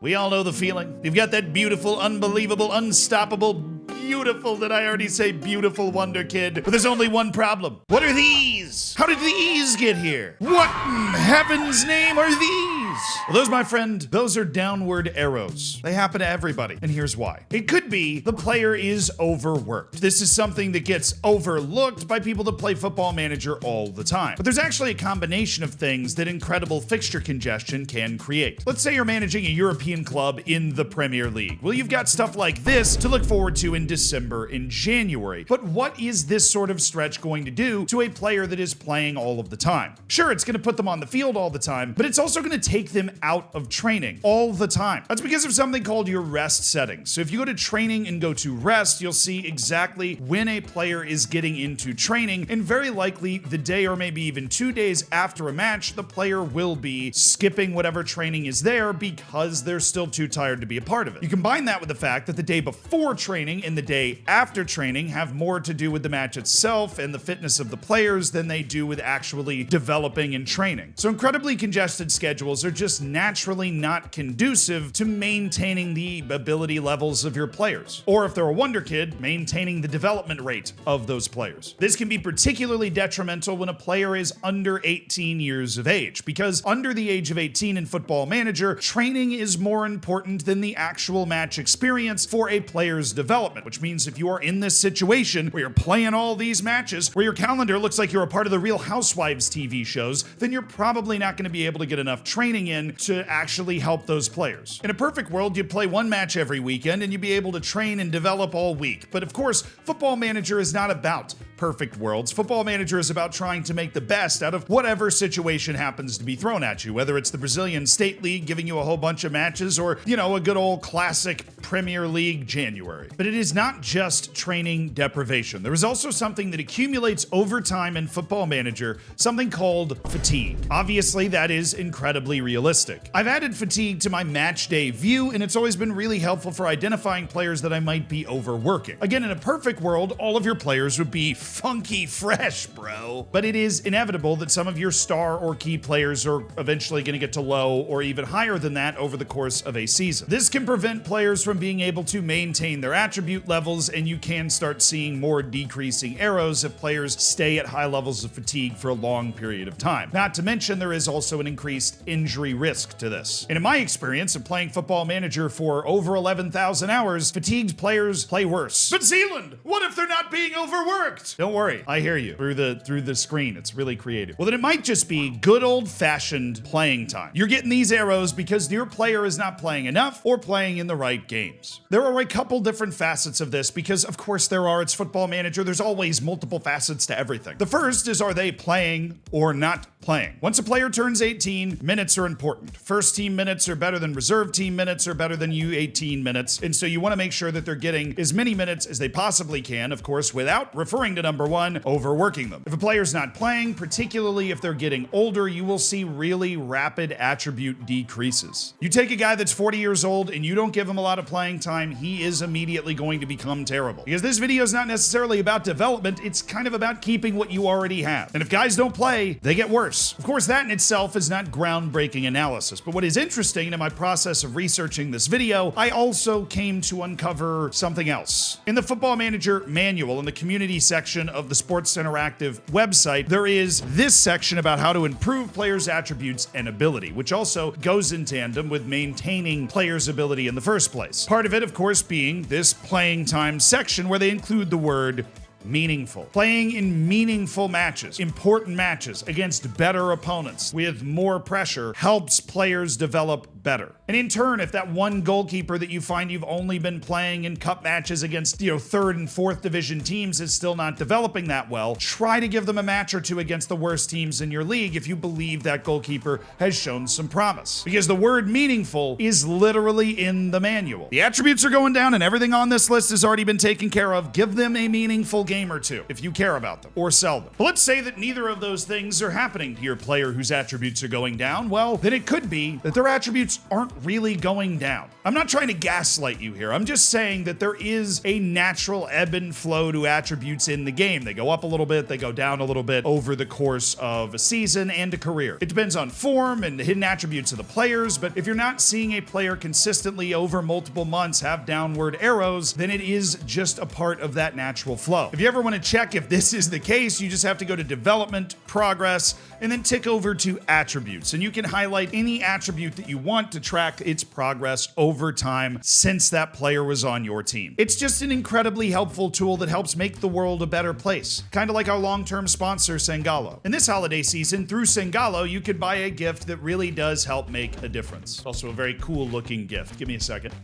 We all know the feeling. You've got that beautiful, unbelievable, unstoppable, beautiful, did I already say beautiful wonder kid? But there's only one problem. What are these? How did these get here? What in heaven's name are these? Well, those, my friend, those are downward arrows. They happen to everybody, and here's why. It could be the player is overworked. This is something that gets overlooked by people that play Football Manager all the time. But there's actually a combination of things that incredible fixture congestion can create. Let's say you're managing a European club in the Premier League. Well, you've got stuff like this to look forward to in December and January. But what is this sort of stretch going to do to a player that is playing all of the time? Sure, it's going to put them on the field all the time, but it's also going to take them out of training all the time. That's because of something called your rest settings. So if you go to training and go to rest, you'll see exactly when a player is getting into training, and very likely the day or maybe even 2 days after a match, the player will be skipping whatever training is there because they're still too tired to be a part of it. You combine that with the fact that the day before training and the day after training have more to do with the match itself and the fitness of the players than they do with actually developing and training. So incredibly congested schedules are just naturally not conducive to maintaining the ability levels of your players. Or if they're a wonder kid, maintaining the development rate of those players. This can be particularly detrimental when a player is under 18 years of age, because under the age of 18 in Football Manager, training is more important than the actual match experience for a player's development, which means if you are in this situation where you're playing all these matches, where your calendar looks like you're a part of the Real Housewives TV shows, then you're probably not going to be able to get enough training in to actually help those players. In a perfect world, you'd play one match every weekend and you'd be able to train and develop all week. But of course, Football Manager is not about perfect worlds. Football Manager is about trying to make the best out of whatever situation happens to be thrown at you, whether it's the Brazilian State League giving you a whole bunch of matches or, a good old classic Premier League January. But it is not just training deprivation. There is also something that accumulates over time in Football Manager, something called fatigue. Obviously, that is incredibly realistic. I've added fatigue to my match day view, and it's always been really helpful for identifying players that I might be overworking. Again, in a perfect world, all of your players would be funky fresh, bro. But it is inevitable that some of your star or key players are eventually going to get to low or even higher than that over the course of a season. This can prevent players from being able to maintain their attribute levels, and you can start seeing more decreasing arrows if players stay at high levels of fatigue for a long period of time. Not to mention, there is also an increased injury risk to this. And in my experience of playing Football Manager for over 11,000 hours, fatigued players play worse. But Zealand, what if they're not being overworked? Don't worry, I hear you through the screen. It's really creative. Well, then it might just be good old-fashioned playing time. You're getting these arrows because your player is not playing enough or playing in the right games. There are a couple different facets of this because, of course, there are. It's Football Manager. There's always multiple facets to everything. The first is, are they playing or not playing? Once a player turns 18, minutes are important. First team minutes are better than reserve team minutes are better than U18 minutes. And so you want to make sure that they're getting as many minutes as they possibly can, of course, without referring to number one, overworking them. If a player's not playing, particularly if they're getting older, you will see really rapid attribute decreases. You take a guy that's 40 years old and you don't give him a lot of playing time, he is immediately going to become terrible. Because this video is not necessarily about development, it's kind of about keeping what you already have. And if guys don't play, they get worse. Of course, that in itself is not groundbreaking analysis, but what is interesting in my process of researching this video, I also came to uncover something else. In the Football Manager manual, in the community section of the Sports Interactive website, there is this section about how to improve players' attributes and ability, which also goes in tandem with maintaining players' ability in the first place. Part of it, of course, being this playing time section where they include the word meaningful. Playing in meaningful matches, important matches against better opponents with more pressure helps players develop better. And in turn, if that one goalkeeper that you find you've only been playing in cup matches against, third and fourth division teams is still not developing that well, try to give them a match or two against the worst teams in your league if you believe that goalkeeper has shown some promise. Because the word meaningful is literally in the manual. The attributes are going down and everything on this list has already been taken care of. Give them a meaningful game or two if you care about them, or sell them. But let's say that neither of those things are happening to your player whose attributes are going down. Well, then it could be that their attributes attributes aren't really going down. I'm not trying to gaslight you here. I'm just saying that there is a natural ebb and flow to attributes in the game. They go up a little bit, they go down a little bit over the course of a season and a career. It depends on form and the hidden attributes of the players, but if you're not seeing a player consistently over multiple months have downward arrows, then it is just a part of that natural flow. If you ever want to check if this is the case, you just have to go to development, progress, and then tick over to attributes. And you can highlight any attribute that you want to track its progress over time since that player was on your team. It's just an incredibly helpful tool that helps make the world a better place. Kind of like our long-term sponsor, Sangalo. In this holiday season, through Sangalo, you could buy a gift that really does help make a difference. Also a very cool looking gift. Give me a second.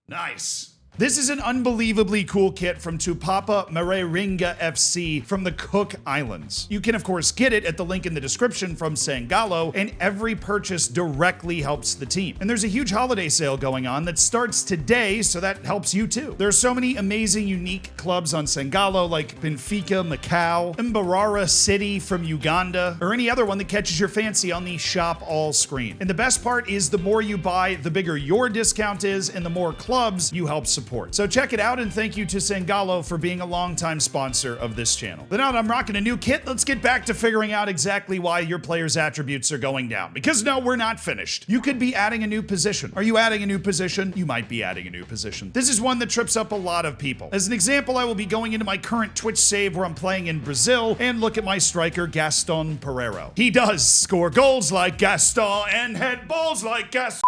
Nice. This is an unbelievably cool kit from Tupapa Mareringa FC from the Cook Islands. You can of course get it at the link in the description from Sangalo, and every purchase directly helps the team. And there's a huge holiday sale going on that starts today, so that helps you too. There are so many amazing unique clubs on Sangalo like Benfica, Macau, Mbarara City from Uganda, or any other one that catches your fancy on the shop all screen. And the best part is the more you buy, the bigger your discount is and the more clubs you help support. So check it out, and thank you to Sangalo for being a longtime sponsor of this channel. But now that I'm rocking a new kit, let's get back to figuring out exactly why your player's attributes are going down. Because no, we're not finished. You could be adding a new position. Are you adding a new position? You might be adding a new position. This is one that trips up a lot of people. As an example, I will be going into my current Twitch save where I'm playing in Brazil and look at my striker, Gaston Pereiro. He does score goals like Gaston and head balls like Gaston.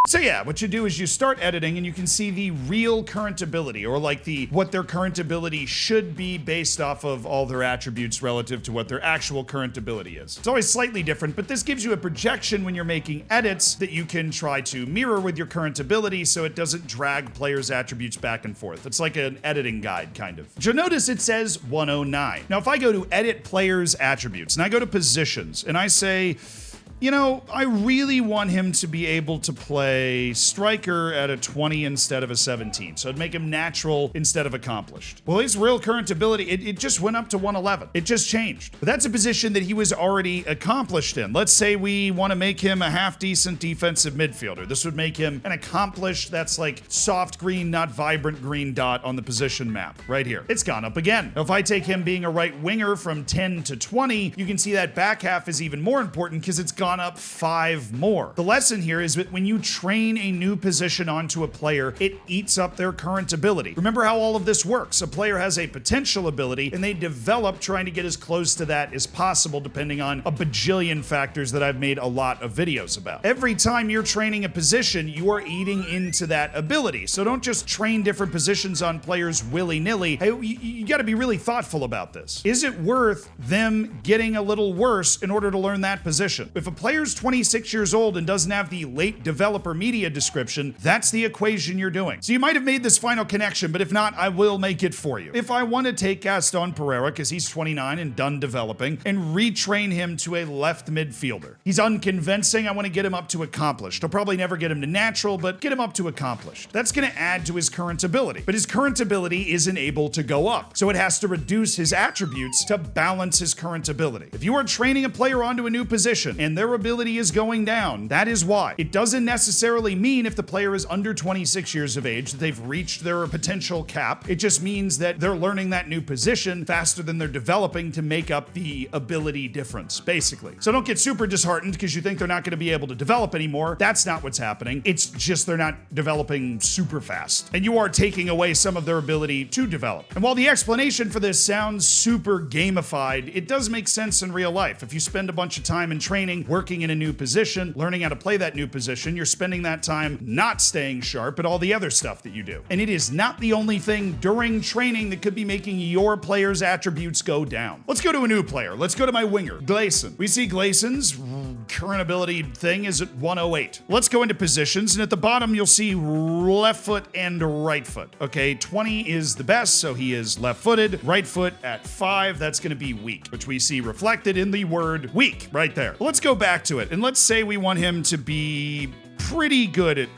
So yeah, what you do is you start editing and you can see the real current ability, or like what their current ability should be based off of all their attributes relative to what their actual current ability is. It's always slightly different, but this gives you a projection when you're making edits that you can try to mirror with your current ability so it doesn't drag players' attributes back and forth. It's like an editing guide, kind of. But you'll notice it says 109. Now, if I go to edit players' attributes and I go to positions and I say, you know, I really want him to be able to play striker at a 20 instead of a 17. So it'd make him natural instead of accomplished. Well, his real current ability, it just went up to 111. It just changed. But that's a position that he was already accomplished in. Let's say we want to make him a half-decent defensive midfielder. This would make him an accomplished, that's like soft green, not vibrant green dot on the position map right here. It's gone up again. Now, if I take him being a right winger from 10 to 20, you can see that back half is even more important because it's gone up 5 more. The lesson here is that when you train a new position onto a player, it eats up their current ability. Remember how all of this works. A player has a potential ability and they develop trying to get as close to that as possible depending on a bajillion factors that I've made a lot of videos about. Every time you're training a position, you are eating into that ability. So don't just train different positions on players willy-nilly. Hey, you gotta be really thoughtful about this. Is it worth them getting a little worse in order to learn that position? If a player's 26 years old and doesn't have the late developer media description, that's the equation you're doing. So you might have made this final connection, but if not, I will make it for you. If I want to take Gaston Pereira, because he's 29 and done developing, and retrain him to a left midfielder. He's unconvincing, I want to get him up to accomplished. I'll probably never get him to natural, but get him up to accomplished. That's going to add to his current ability. But his current ability isn't able to go up, so it has to reduce his attributes to balance his current ability. If you are training a player onto a new position and their ability is going down, that is why. It doesn't necessarily mean if the player is under 26 years of age that they've reached their potential cap. It just means that they're learning that new position faster than they're developing to make up the ability difference, basically. So don't get super disheartened because you think they're not going to be able to develop anymore. That's not what's happening. It's just they're not developing super fast. And you are taking away some of their ability to develop. And while the explanation for this sounds super gamified, it does make sense in real life. If you spend a bunch of time in training, working in a new position, learning how to play that new position, you're spending that time not staying sharp at all the other stuff that you do. And it is not the only thing during training that could be making your player's attributes go down. Let's go to a new player. Let's go to my winger, Gleison. We see Gleison's current ability thing is at 108. Let's go into positions, and at the bottom you'll see left foot and right foot. Okay, 20 is the best, so he is left-footed. Right foot at 5, that's going to be weak, which we see reflected in the word weak right there. Let's go back to it, and let's say we want him to be pretty good at,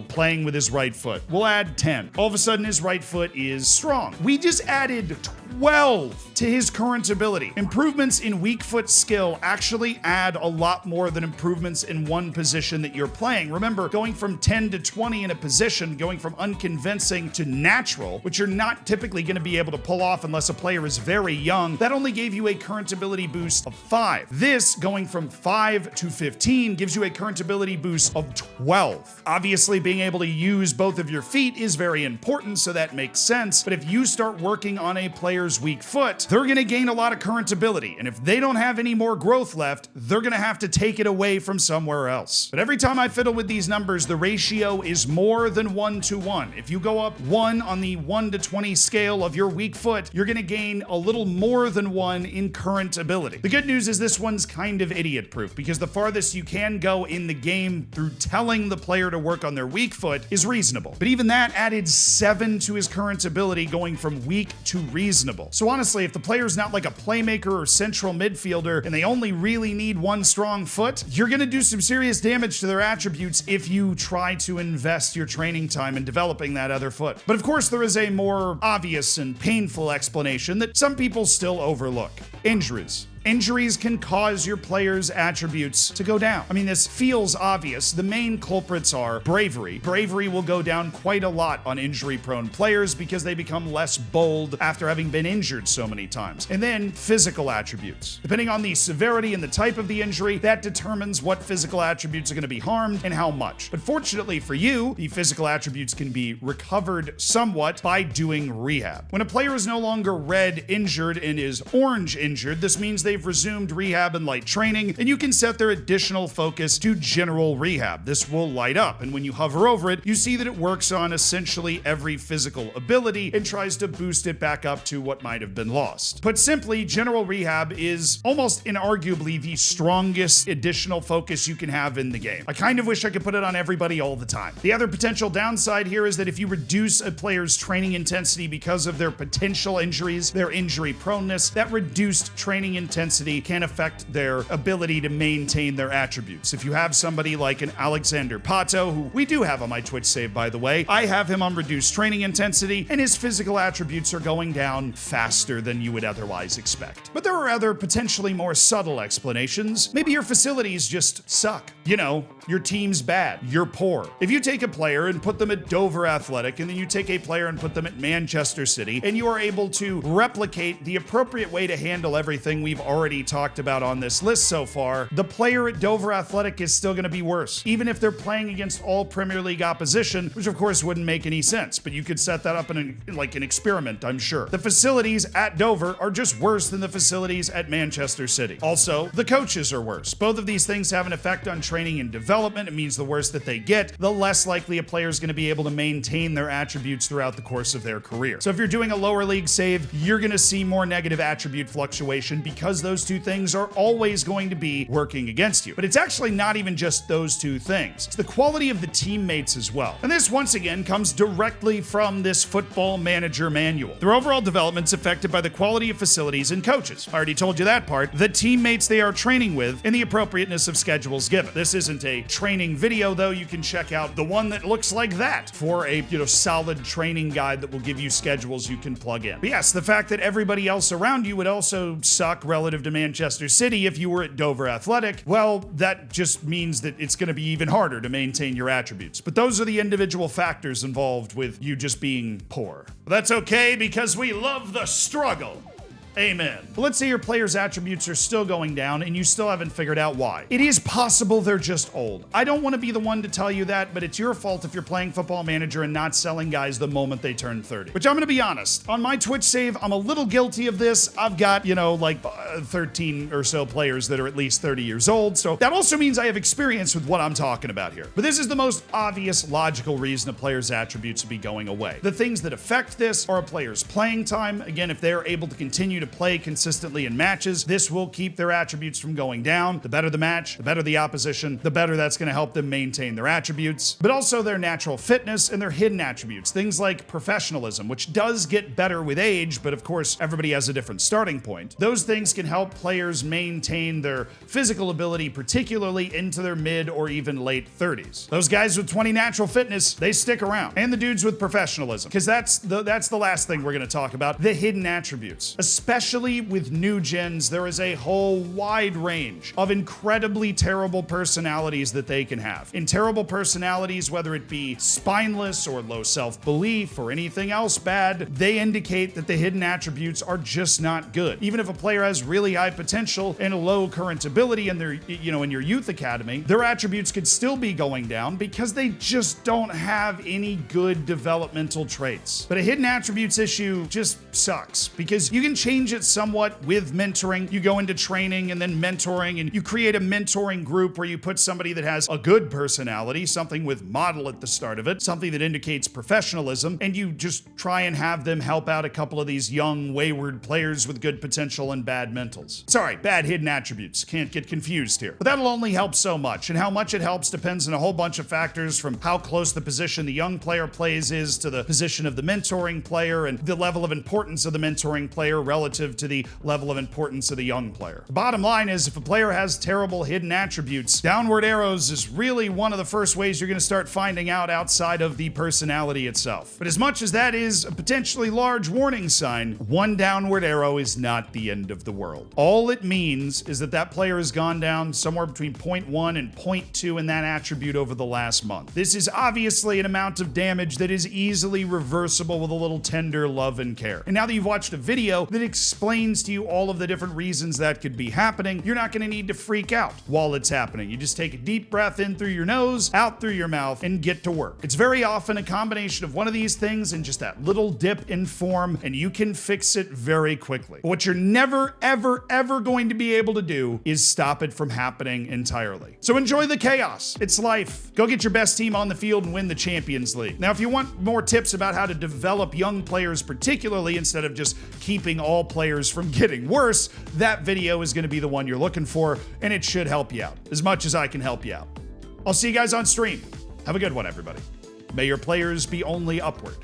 playing with his right foot. We'll add 10. All of a sudden, his right foot is strong. We just added 12 to his current ability. Improvements in weak foot skill actually add a lot more than improvements in one position that you're playing. Remember, going from 10 to 20 in a position, going from unconvincing to natural, which you're not typically going to be able to pull off unless a player is very young, that only gave you a current ability boost of 5. This, going from 5 to 15, gives you a current ability boost of 12. Obviously, being able to use both of your feet is very important, so that makes sense. But if you start working on a player's weak foot, they're going to gain a lot of current ability. And if they don't have any more growth left, they're going to have to take it away from somewhere else. But every time I fiddle with these numbers, the ratio is more than 1 to 1. If you go up 1 on the 1 to 20 scale of your weak foot, you're going to gain a little more than 1 in current ability. The good news is this one's kind of idiot-proof, because the farthest you can go in the game through telling the player to work on their weak foot is reasonable. But even that added 7 to his current ability, going from weak to reasonable. So honestly, if the player's not like a playmaker or central midfielder and they only really need one strong foot, you're going to do some serious damage to their attributes if you try to invest your training time in developing that other foot. But of course, there is a more obvious and painful explanation that some people still overlook: injuries. Injuries can cause your player's attributes to go down. I mean, this feels obvious. The main culprits are bravery. Bravery will go down quite a lot on injury-prone players because they become less bold after having been injured so many times. And then physical attributes. Depending on the severity and the type of the injury, that determines what physical attributes are going to be harmed and how much. But fortunately for you, the physical attributes can be recovered somewhat by doing rehab. When a player is no longer red injured and is orange injured, this means they've resumed rehab and light training, and you can set their additional focus to general rehab. This will light up, and when you hover over it, you see that it works on essentially every physical ability and tries to boost it back up to what might have been lost. Put simply, general rehab is almost inarguably the strongest additional focus you can have in the game. I kind of wish I could put it on everybody all the time. The other potential downside here is that if you reduce a player's training intensity because of their potential injuries, their injury proneness, that reduced training intensity can affect their ability to maintain their attributes. If you have somebody like an Alexander Pato, who we do have on my Twitch save, by the way, I have him on reduced training intensity, and his physical attributes are going down faster than you would otherwise expect. But there are other potentially more subtle explanations. Maybe your facilities just suck. Your team's bad. You're poor. If you take a player and put them at Dover Athletic, and then you take a player and put them at Manchester City, and you are able to replicate the appropriate way to handle everything we've already talked about on this list so far, the player at Dover Athletic is still going to be worse, even if they're playing against all Premier League opposition, which of course wouldn't make any sense, but you could set that up in an experiment, I'm sure. The facilities at Dover are just worse than the facilities at Manchester City. Also, the coaches are worse. Both of these things have an effect on training and development. It means the worse that they get, the less likely a player is going to be able to maintain their attributes throughout the course of their career. So if you're doing a lower league save, you're going to see more negative attribute fluctuation because those two things are always going to be working against you. But it's actually not even just those two things. It's the quality of the teammates as well. And this, once again, comes directly from this Football Manager manual. Their overall development's affected by the quality of facilities and coaches. I already told you that part. The teammates they are training with and the appropriateness of schedules given. This isn't a training video, though. You can check out the one that looks like that for a solid training guide that will give you schedules you can plug in. But yes, the fact that everybody else around you would also suck relative to Manchester City if you were at Dover Athletic, well, that just means that it's going to be even harder to maintain your attributes. But those are the individual factors involved with you just being poor. But that's okay, because we love the struggle. Amen. But let's say your player's attributes are still going down and you still haven't figured out why. It is possible they're just old. I don't want to be the one to tell you that, but it's your fault if you're playing Football Manager and not selling guys the moment they turn 30. Which I'm going to be honest, on my Twitch save, I'm a little guilty of this. I've got, 13 or so players that are at least 30 years old, so that also means I have experience with what I'm talking about here. But this is the most obvious, logical reason a player's attributes would be going away. The things that affect this are a player's playing time. Again, if they're able to continue to play consistently in matches. This will keep their attributes from going down. The better the match, the better the opposition, the better that's going to help them maintain their attributes, but also their natural fitness and their hidden attributes. Things like professionalism, which does get better with age, but of course, everybody has a different starting point. Those things can help players maintain their physical ability, particularly into their mid or even late 30s. Those guys with 20 natural fitness, they stick around. And the dudes with professionalism, because that's the last thing we're going to talk about, the hidden attributes. Especially with new gens, there is a whole wide range of incredibly terrible personalities that they can have. In terrible personalities, whether it be spineless or low self-belief or anything else bad, they indicate that the hidden attributes are just not good. Even if a player has really high potential and a low current ability in their, in your youth academy, their attributes could still be going down because they just don't have any good developmental traits. But a hidden attributes issue just sucks because you can change it somewhat with mentoring. You go into training and then mentoring, and you create a mentoring group where you put somebody that has a good personality, something with model at the start of it, something that indicates professionalism, and you just try and have them help out a couple of these young, wayward players with good potential and bad mentals. Sorry, bad hidden attributes. Can't get confused here. But that'll only help so much, and how much it helps depends on a whole bunch of factors, from how close the position the young player plays is to the position of the mentoring player and the level of importance of the mentoring player relative to the level of importance of the young player. The bottom line is, if a player has terrible hidden attributes, downward arrows is really one of the first ways you're going to start finding out outside of the personality itself. But as much as that is a potentially large warning sign, one downward arrow is not the end of the world. All it means is that that player has gone down somewhere between 0.1 and 0.2 in that attribute over the last month. This is obviously an amount of damage that is easily reversible with a little tender love and care. And now that you've watched a video that explains to you all of the different reasons that could be happening, you're not going to need to freak out while it's happening. You just take a deep breath in through your nose, out through your mouth, and get to work. It's very often a combination of one of these things and just that little dip in form, and you can fix it very quickly. But what you're never, ever, ever going to be able to do is stop it from happening entirely. So enjoy the chaos. It's life. Go get your best team on the field and win the Champions League. Now, if you want more tips about how to develop young players particularly, instead of just keeping all players from getting worse, that video is going to be the one you're looking for, and it should help you out as much as I can help you out. I'll see you guys on stream. Have a good one, everybody. May your players be only upward.